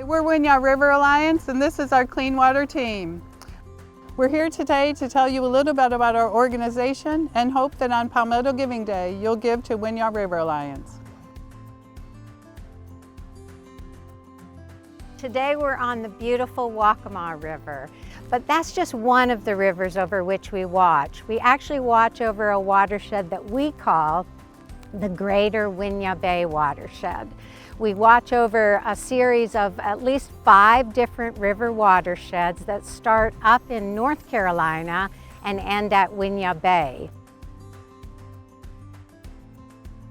We're Winyah River Alliance, and this is our clean water team. We're here today to tell you a little bit about our organization and hope that on Palmetto Giving Day, you'll give to Winyah River Alliance. Today we're on the beautiful Waccamaw River, but that's just one of the rivers over which we watch. We actually watch over a watershed that we call the Greater Winyah Bay Watershed. We watch over a series of at least 5 different river watersheds that start up in North Carolina and end at Winyah Bay.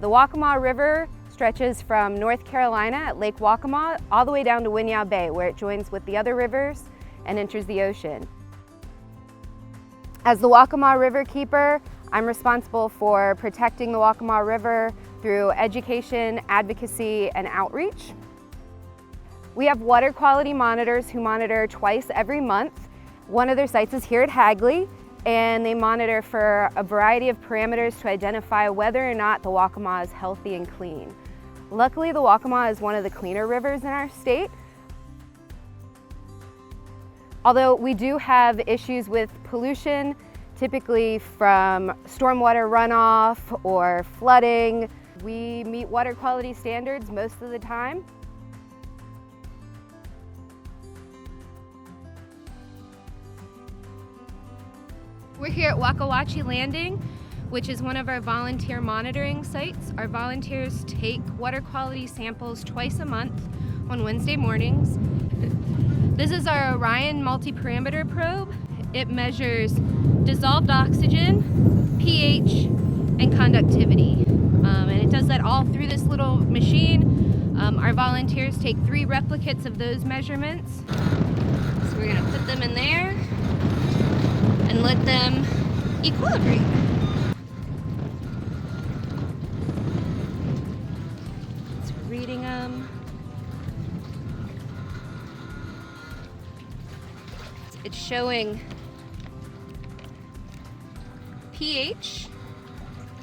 The Waccamaw River stretches from North Carolina at Lake Waccamaw all the way down to Winyah Bay, where it joins with the other rivers and enters the ocean. As the Waccamaw River Keeper, I'm responsible for protecting the Waccamaw River through education, advocacy, and outreach. We have water quality monitors who monitor twice every month. One of their sites is here at Hagley, and they monitor for a variety of parameters to identify whether or not the Waccamaw is healthy and clean. Luckily, the Waccamaw is one of the cleaner rivers in our state. Although we do have issues with pollution, typically from stormwater runoff or flooding, we meet water quality standards most of the time. We're here at Wakawachi Landing, which is one of our volunteer monitoring sites. Our volunteers take water quality samples twice a month on Wednesday mornings. This is our Orion multi-parameter probe. It measures dissolved oxygen, pH, and conductivity. And it does that all through this little machine. Our volunteers take 3 replicates of those measurements. So we're gonna put them in there and let them equilibrate. It's reading them. It's showing pH,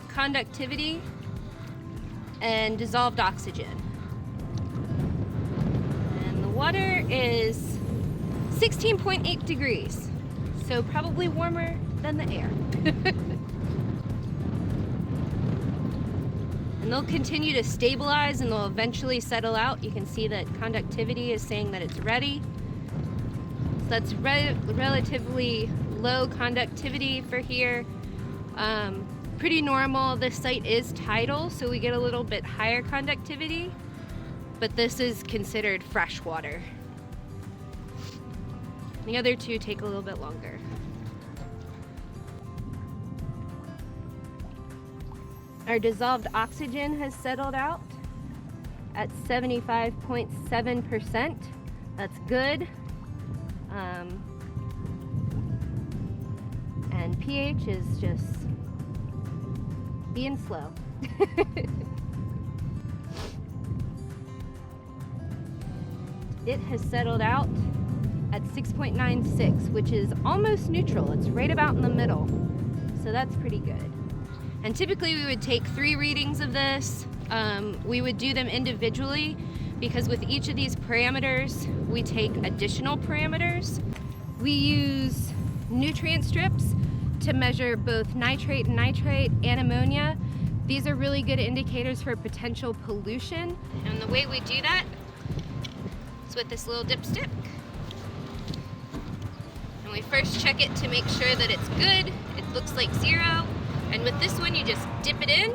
conductivity, and dissolved oxygen. And the water is 16.8 degrees, so probably warmer than the air. And they'll continue to stabilize and they'll eventually settle out. You can see that conductivity is saying that it's ready. So that's relatively low conductivity for here. Pretty normal. This site is tidal, so we get a little bit higher conductivity, but this is considered fresh water. The other 2 take a little bit longer. Our dissolved oxygen has settled out at 75.7%. That's good. And pH is just being slow. It has settled out at 6.96, which is almost neutral. It's right about in the middle. So that's pretty good. And typically we would take 3 readings of this. We would do them individually because with each of these parameters, we take additional parameters. We use nutrient strips to measure both nitrate and nitrite and ammonia. These are really good indicators for potential pollution. And the way we do that is with this little dipstick. And we first check it to make sure that it's good. It looks like 0. And with this one, you just dip it in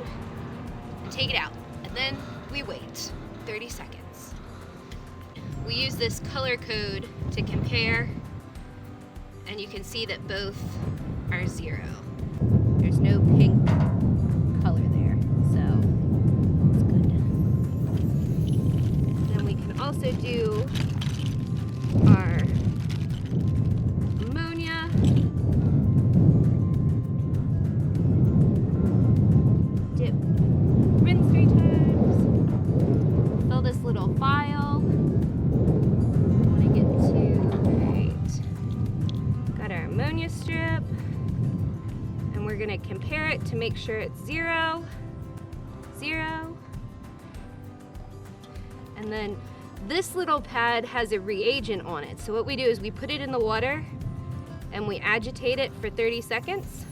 and take it out. And then we wait 30 seconds. We use this color code to compare, and you can see that both are 0. There's no pink color there, so it's good. Then we can also do our ammonia. Dip, rinse 3 times. Fill this little vial. I want to get to, right. Got our ammonia strip. And we're going to compare it to make sure it's 0, 0. And then This little pad has a reagent on it. So what we do is we put it in the water and we agitate it for 30 seconds.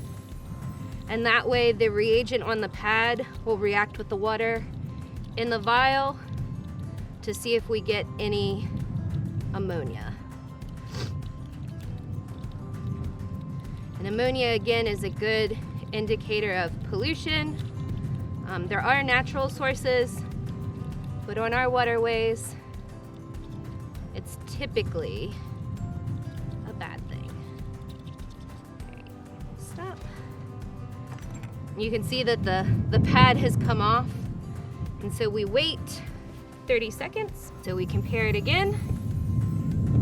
And that way the reagent on the pad will react with the water in the vial to see if we get any ammonia. And ammonia, again, is a good indicator of pollution. There are natural sources, but on our waterways, it's typically a bad thing. Okay, stop. You can see that the pad has come off, and so we wait 30 seconds. So we compare it again,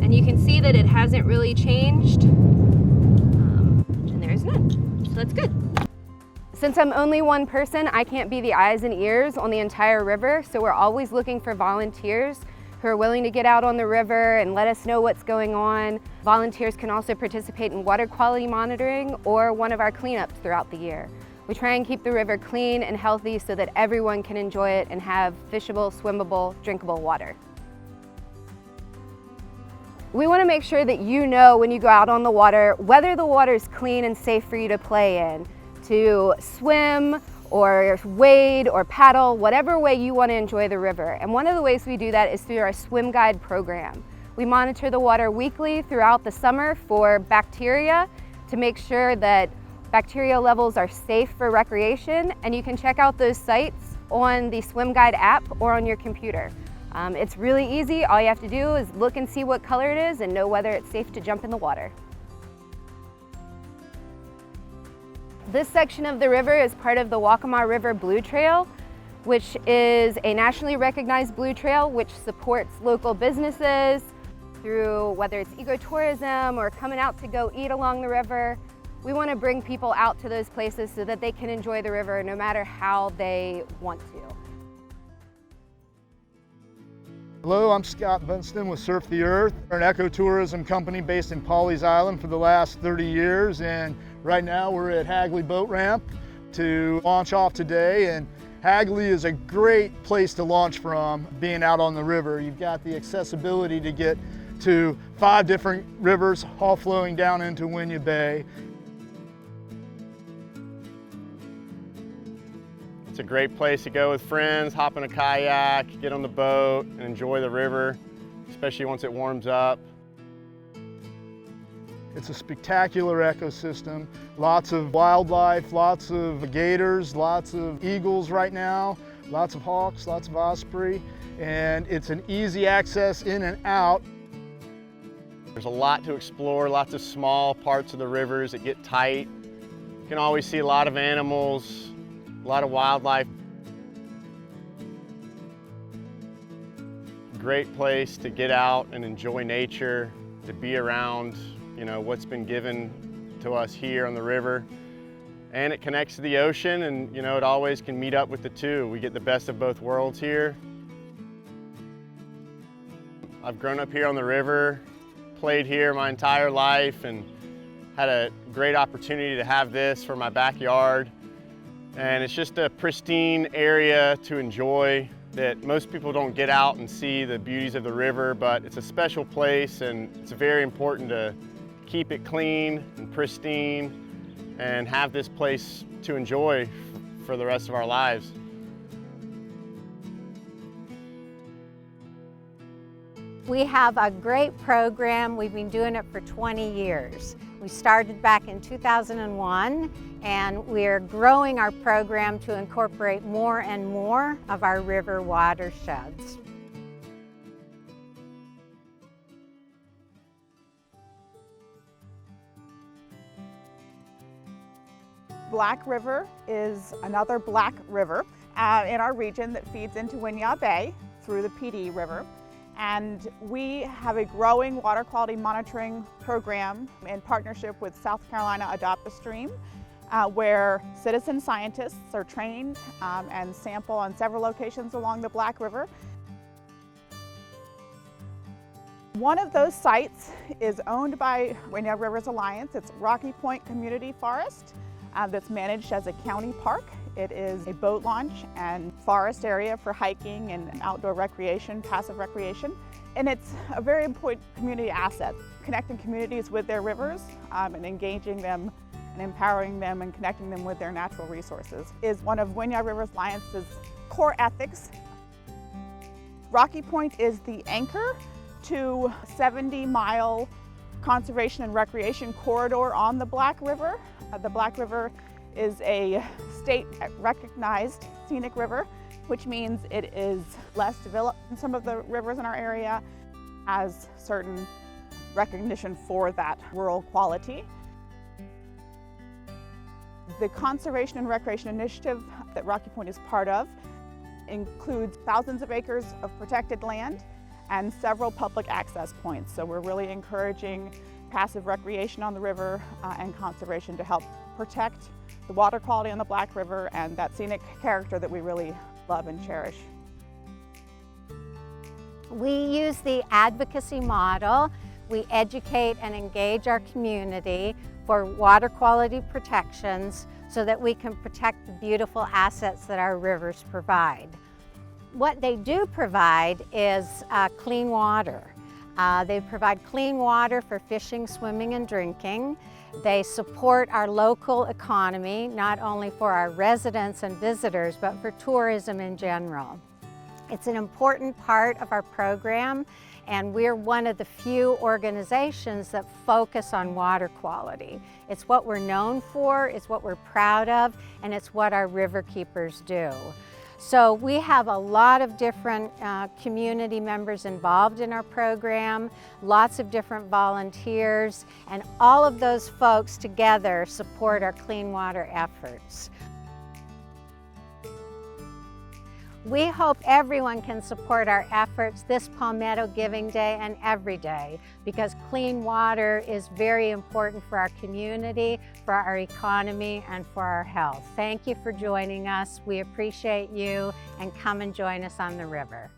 and you can see that it hasn't really changed, and there's none, so that's good. Since I'm only one person, I can't be the eyes and ears on the entire river, so we're always looking for volunteers who are willing to get out on the river and let us know what's going on. Volunteers can also participate in water quality monitoring or one of our cleanups throughout the year. We try and keep the river clean and healthy so that everyone can enjoy it and have fishable, swimmable, drinkable water. We want to make sure that you know when you go out on the water whether the water is clean and safe for you to play in, to swim or wade or paddle, whatever way you want to enjoy the river. And one of the ways we do that is through our swim guide program. We monitor the water weekly throughout the summer for bacteria to make sure that bacteria levels are safe for recreation, and you can check out those sites on the Swim Guide app or on your computer. It's really easy. All you have to do is look and see what color it is and know whether it's safe to jump in the water. This section of the river is part of the Waccamaw River Blue Trail, which is a nationally recognized blue trail which supports local businesses through whether it's ecotourism or coming out to go eat along the river. We want to bring people out to those places so that they can enjoy the river no matter how they want to. Hello, I'm Scott Bunston with Surf the Earth. We're an ecotourism company based in Pawleys Island for the last 30 years, and right now we're at Hagley Boat Ramp to launch off today. And Hagley is a great place to launch from being out on the river. You've got the accessibility to get to 5 different rivers all flowing down into Winyah Bay. It's a great place to go with friends, hop in a kayak, get on the boat, and enjoy the river, especially once it warms up. It's a spectacular ecosystem, lots of wildlife, lots of gators, lots of eagles right now, lots of hawks, lots of osprey, and it's an easy access in and out. There's a lot to explore, lots of small parts of the rivers that get tight. You can always see a lot of animals, a lot of wildlife. Great place to get out and enjoy nature, to be around, what's been given to us here on the river. And it connects to the ocean, and it always can meet up with the two. We get the best of both worlds here. I've grown up here on the river, played here my entire life, and had a great opportunity to have this for my backyard. And it's just a pristine area to enjoy that most people don't get out and see the beauties of the river, but it's a special place, and it's very important to keep it clean and pristine and have this place to enjoy for the rest of our lives. We have a great program. We've been doing it for 20 years. We started back in 2001, and we're growing our program to incorporate more and more of our river watersheds. Black River is another black river in our region that feeds into Winyah Bay through the PGD River. And we have a growing water quality monitoring program in partnership with South Carolina Adopt a Stream, where citizen scientists are trained and sample on several locations along the Black River. One of those sites is owned by Winyah Rivers Alliance. It's Rocky Point Community Forest. that's managed as a county park. It is a boat launch and forest area for hiking and outdoor recreation, passive recreation. And it's a very important community asset, connecting communities with their rivers and engaging them and empowering them and connecting them with their natural resources is one of Winyah River Alliance's core ethics. Rocky Point is the anchor to a 70-mile conservation and recreation corridor on the Black River. The Black River is a state-recognized scenic river, which means it is less developed than some of the rivers in our area, has certain recognition for that rural quality. The Conservation and Recreation Initiative that Rocky Point is part of includes thousands of acres of protected land and several public access points. So we're really encouraging passive recreation on the river and conservation to help protect the water quality on the Black River and that scenic character that we really love and cherish. We use the advocacy model. We educate and engage our community for water quality protections so that we can protect the beautiful assets that our rivers provide. What they do provide is clean water. They provide clean water for fishing, swimming, and drinking. They support our local economy, not only for our residents and visitors, but for tourism in general. It's an important part of our program, and we're one of the few organizations that focus on water quality. It's what we're known for, it's what we're proud of, and it's what our river keepers do. So we have a lot of different community members involved in our program, lots of different volunteers, and all of those folks together support our clean water efforts. We hope everyone can support our efforts this Palmetto Giving Day and every day, because clean water is very important for our community, for our economy, and for our health. Thank you for joining us. We appreciate you, and come and join us on the river.